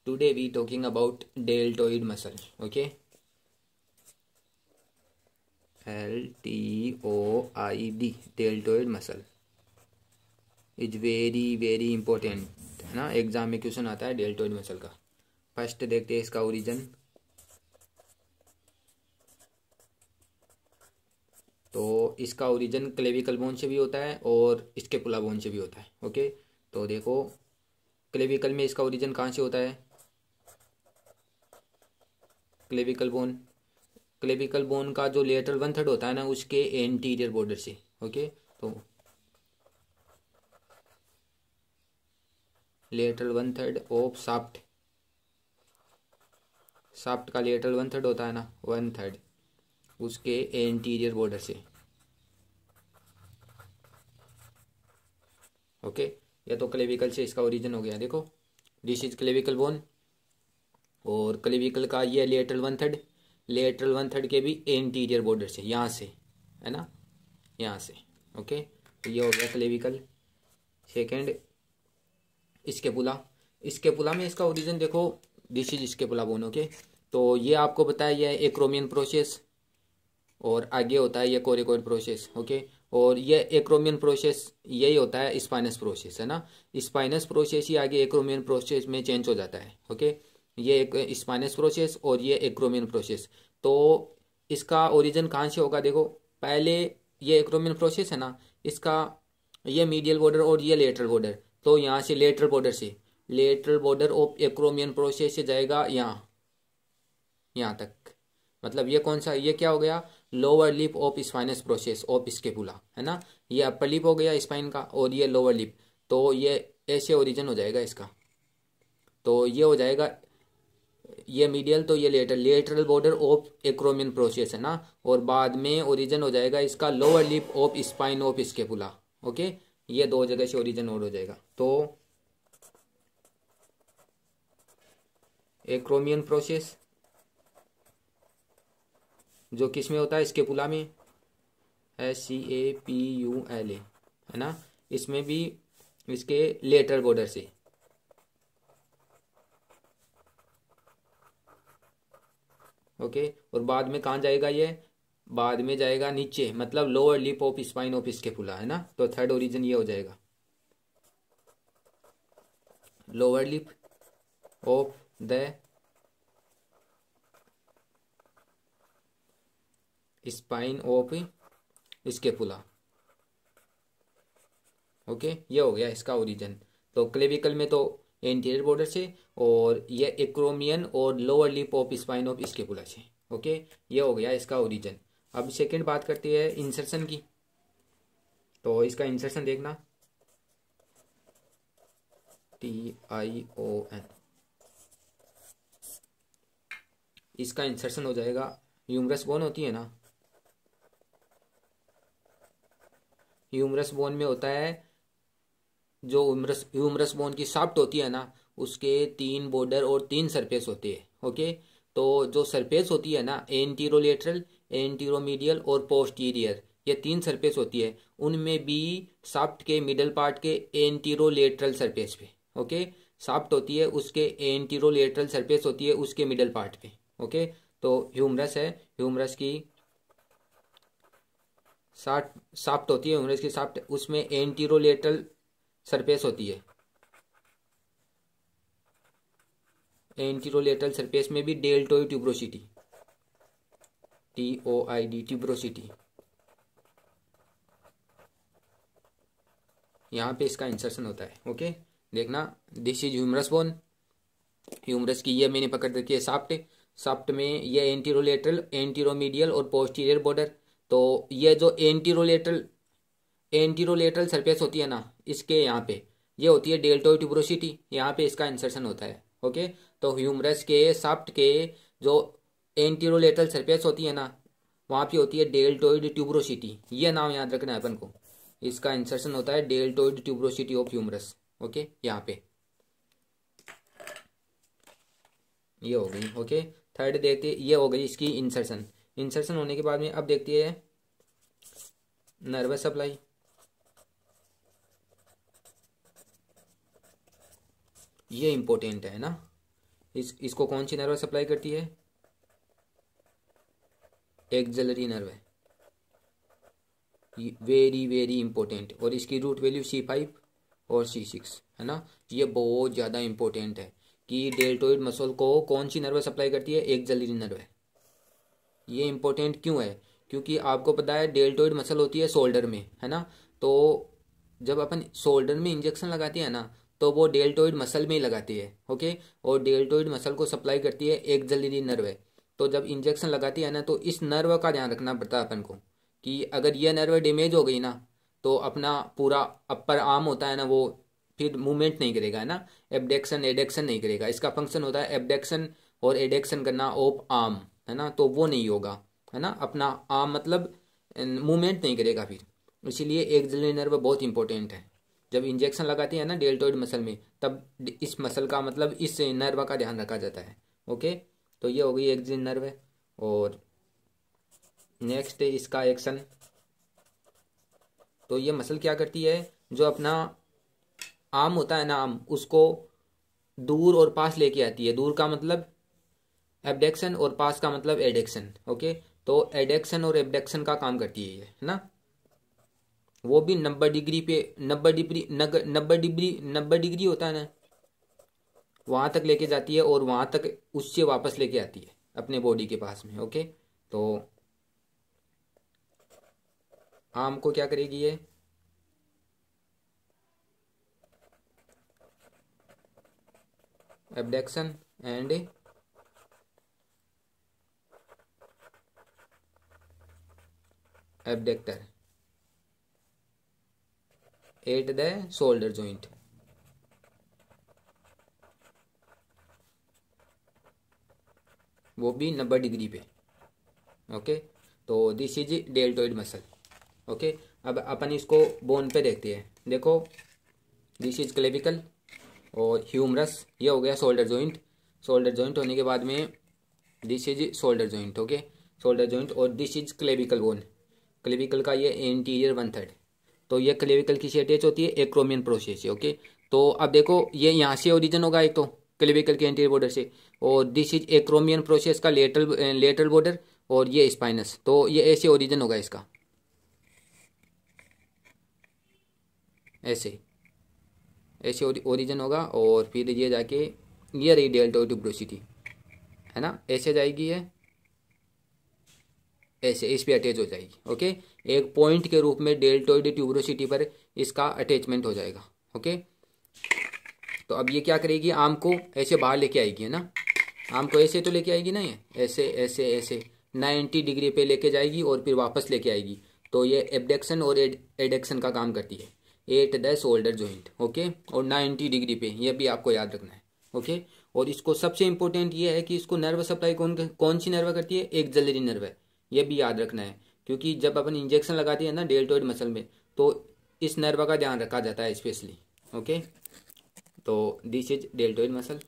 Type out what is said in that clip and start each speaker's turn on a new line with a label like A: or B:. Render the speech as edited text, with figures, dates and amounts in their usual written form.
A: Today we talking about deltoid muscle. Okay, LTOID, deltoid muscle is very important, है ना। Exam में question आता है डेल्टोइड मसल का। फर्स्ट देखते हैं इसका ओरिजिन। तो इसका ओरिजिन क्लेविकल बोन से भी होता है और स्केपुला बोन से भी होता है। ओके, तो देखो क्लेविकल में इसका ओरिजिन कहाँ से होता है? क्लेविकल बोन का जो लेटरल 1/3 होता है ना, उसके एंटीरियर बॉर्डर से। ओके, तो लेटरल 1/3 ऑफ शाफ्ट का लेटरल 1/3 होता है ना, 1/3 उसके एंटीरियर बॉर्डर से। ओके, ये तो क्लेविकल से इसका ओरिजिन हो गया। देखो, दिस इज क्लेविकल बोन और क्लेविकल का ये लेटरल 1/3 के भी एंटीरियर बॉर्डर से, यहाँ से, है ना, यहाँ से। ओके, तो ये हो गया क्लेविकल। सेकेंड स्केपुला में इसका ओरिजिन देखो, this is scapula bone. Okay, तो ये आपको बताया ये एक्रोमियन प्रोसेस और आगे होता है ये कोरिकोइड प्रोसेस। ओके, और ये एक्रोमियन प्रोसेस यही होता है स्पाइनस प्रोसेस, है ना। स्पाइनस प्रोसेस ही आगे एक्रोमियन प्रोसेस में चेंज हो जाता है। ओके, ये एक स्पाइनस प्रोसेस और ये एक्रोमियन प्रोसेस। तो इसका ओरिजिन कहाँ से होगा? देखो, पहले ये एक्रोमियन प्रोसेस है ना, इसका ये मीडियल बॉर्डर और ये लेटरल बॉर्डर। तो यहाँ से lateral border of acromion process से जाएगा यहाँ तक। मतलब ये कौन सा, ये क्या हो गया? Lower lip of spinous process of scapula, है ना। ये अपर लिप हो गया स्पाइन का और ये लोअर लिप। तो ये ऐसे ओरिजिन हो जाएगा इसका। तो ये हो जाएगा ये मीडियल, तो ये lateral border of acromion process, है ना। और बाद में ओरिजिन हो जाएगा इसका lower lip of spine of scapula. Okay, ये दो जगह से ओरिजिन और हो जाएगा। तो एक्रोमियन प्रोसेस जो किस में होता है? स्केपुला में, SCAPULA, है ना। इसमें भी इसके लेटरल बॉर्डर से। ओके, और बाद में कहाँ जाएगा? ये बाद में जाएगा नीचे, मतलब lower lip of spine of scapula, है ना। तो थर्ड ओरिजिन ये हो जाएगा, lower lip of the spine of scapula. Okay, ये हो गया इसका ओरिजिन। तो क्लेविकल में तो एंटीरियर बॉर्डर से, और ये एक्रोमियन और lower lip of spine of scapula से। ओके, ये हो गया इसका ओरिजिन। अब सेकंड बात करते हैं इंसर्शन की। तो इसका इंसर्शन देखना, TION। इसका इंसर्शन हो जाएगा, ह्यूमरस बोन होती है ना, ह्यूमरस बोन में होता है, जो ह्यूमरस बोन की शाफ्ट होती है ना, उसके 3 बॉर्डर और 3 सरफेस होते हैं। ओके, तो जो सरफेस होती है ना, एंटीरोलेटरल, एंटीरोमीडियल और पोस्टीरियर, ये 3 सरफेस होती है। उनमें भी शाफ्ट के मिडल पार्ट के एंटीरोलेटरल सरफेस पे, ओके, शाफ्ट होती है उसके एंटीरोलेटरल सरफेस होती है उसके मिडल पार्ट पे। ओके, तो ह्यूमरस है, ह्यूमरस की शाफ्ट होती है, ह्यूमरस की शाफ्ट, उसमें एंटीरोलेटरल सरफेस होती है। एंटीरोलेटरल सरफेस में भी डेल्टोइड ट्यूब्रोसिटी, TOID, ट्यूब्रोसिटी, यहाँ पे इसका इंसर्शन होता है। ओके, देखना, this is humerus bone. Humerus की ये मैंने पकड़ रखी है शाफ्ट में ये एंटीरोलेटरल, एंटीरोमीडियल और पोस्टीरियर बॉर्डर। तो ये जो एंटीरोलेटरल सरफेस होती है ना, इसके यहाँ पे ये होती है डेल्टोइड ट्यूब्रोसिटी, यहाँ पे इसका इंसर्शन होता है। ओके, तो ह्यूमरस के शाफ्ट के जो एंटीरोलेटरल सरफेस होती है ना, वहाँ पे होती है डेल्टोइड ट्यूब्रोसिटी। ये नाम याद रखना है अपन को। इसका इंसर्शन होता है deltoid tuberosity of humerus. Okay, यहाँ पे ये हो गई। ओके, थर्ड देखते, ये हो गई इसकी इंसर्शन होने के बाद में अब देखते हैं नर्वस सप्लाई। ये इंपॉर्टेंट है ना, इसको कौन सी नर्व सप्लाई करती है? एक्सिलरी नर्व है, वेरी वेरी इंपॉर्टेंट। और इसकी रूट वैल्यू C5 और C6 है ना। ये बहुत ज़्यादा इंपॉर्टेंट है कि डेल्टोइड मसल को कौन सी नर्व सप्लाई करती है? एक्सिलरी नर्व है। ये इंपॉर्टेंट क्यों है? क्योंकि आपको पता है डेल्टोइड मसल होती है शोल्डर में, है ना। तो जब अपन शोल्डर में इंजेक्शन लगाते हैं ना, तो वो डेल्टोइड मसल में ही लगाती है, ओके। और डेल्टोइड मसल को सप्लाई करती है एक्सिलरी नर्व है। तो जब इंजेक्शन लगाती है ना, तो इस नर्व का ध्यान रखना पड़ता है अपन को कि अगर ये नर्व डैमेज हो गई ना, तो अपना पूरा अपर आर्म होता है ना, वो फिर मूवमेंट नहीं करेगा, है ना। एबडेक्शन एडेक्शन नहीं करेगा। इसका फंक्शन होता है एबडेक्शन और एडेक्शन करना ऑफ आर्म, है ना। तो वो नहीं होगा, है ना। अपना आर्म मतलब मूवमेंट नहीं करेगा फिर। इसीलिए एक्सिलरी नर्व बहुत इंपॉर्टेंट है। जब इंजेक्शन लगाते हैं ना डेल्टोइड मसल में, तब इस मसल का मतलब इस नर्व का ध्यान रखा जाता है, ओके। तो ये हो गई एक्सिलरी नर्व। और नेक्स्ट है इसका एक्शन। तो ये मसल क्या करती है? जो अपना आर्म होता है ना, आर्म, उसको दूर और पास लेके आती है। दूर का मतलब एबडेक्शन और पास का मतलब एडेक्शन, ओके। तो एडेक्शन और एबडेक्शन का काम करती है ये, है ना। वो भी 90 डिग्री पे, 90 डिग्री होता है ना, वहां तक लेके जाती है और वहां तक उससे वापस लेके आती है अपने बॉडी के पास में, ओके। तो आर्म को क्या करेगी ये? Abduction and abductor at the shoulder joint. वो भी 90 डिग्री पे, ओके। तो this is deltoid muscle, okay. अब अपन इसको बोन पे देखते हैं। देखो, दिस इज क्लेविकल और ह्यूमरस, ये हो गया शोल्डर जॉइंट। शोल्डर जॉइंट होने के बाद में this is shoulder joint, okay. Shoulder joint और this is clavicle bone. Clavicle का ये एंटीरियर 1/3। तो ये क्लेविकल किसी अटैच होती है? एक्रोमियन प्रोसेस से, ओके। तो अब देखो, ये यहाँ से ओरिजिन होगा एक तो क्लेविकल के एंटीरियर बॉर्डर से, और दिस इज एक्रोमियन प्रोसेस का लेटरल बॉर्डर, और ये स्पाइनस। तो ये ऐसे ओरिजिन होगा इसका, ऐसे ऐसे ओरिजिन होगा। और फिर ये जाके ये रही डेल्टोइड ट्यूबरोसिटी, है ना। ऐसे जाएगी ये, ऐसे इस पे अटैच हो जाएगी, ओके। एक पॉइंट के रूप में डेल्टोइड ट्यूबरोसिटी पर इसका अटैचमेंट हो जाएगा, ओके। तो अब ये क्या करेगी? आर्म को ऐसे बाहर लेके आएगी, है ना। आर्म को ऐसे तो लेके आएगी ना, ये ऐसे ऐसे ऐसे 90 डिग्री पे लेके जाएगी और फिर वापस लेके आएगी। तो ये एबडेक्शन और एडेक्शन का काम करती है eight the shoulder joint, okay. और 90 डिग्री पे, ये भी आपको याद रखना है, ओके। और इसको सबसे इंपॉर्टेंट ये है कि इसको नर्व सप्लाई कौन सी नर्व करती है? एक्सिलरी नर्व है, ये भी याद रखना है। क्योंकि जब अपन इंजेक्शन लगाते हैं ना डेल्टोइड मसल में, तो इस नर्व का ध्यान रखा जाता है स्पेशली, ओके। तो दिस इज डेल्टोइड मसल।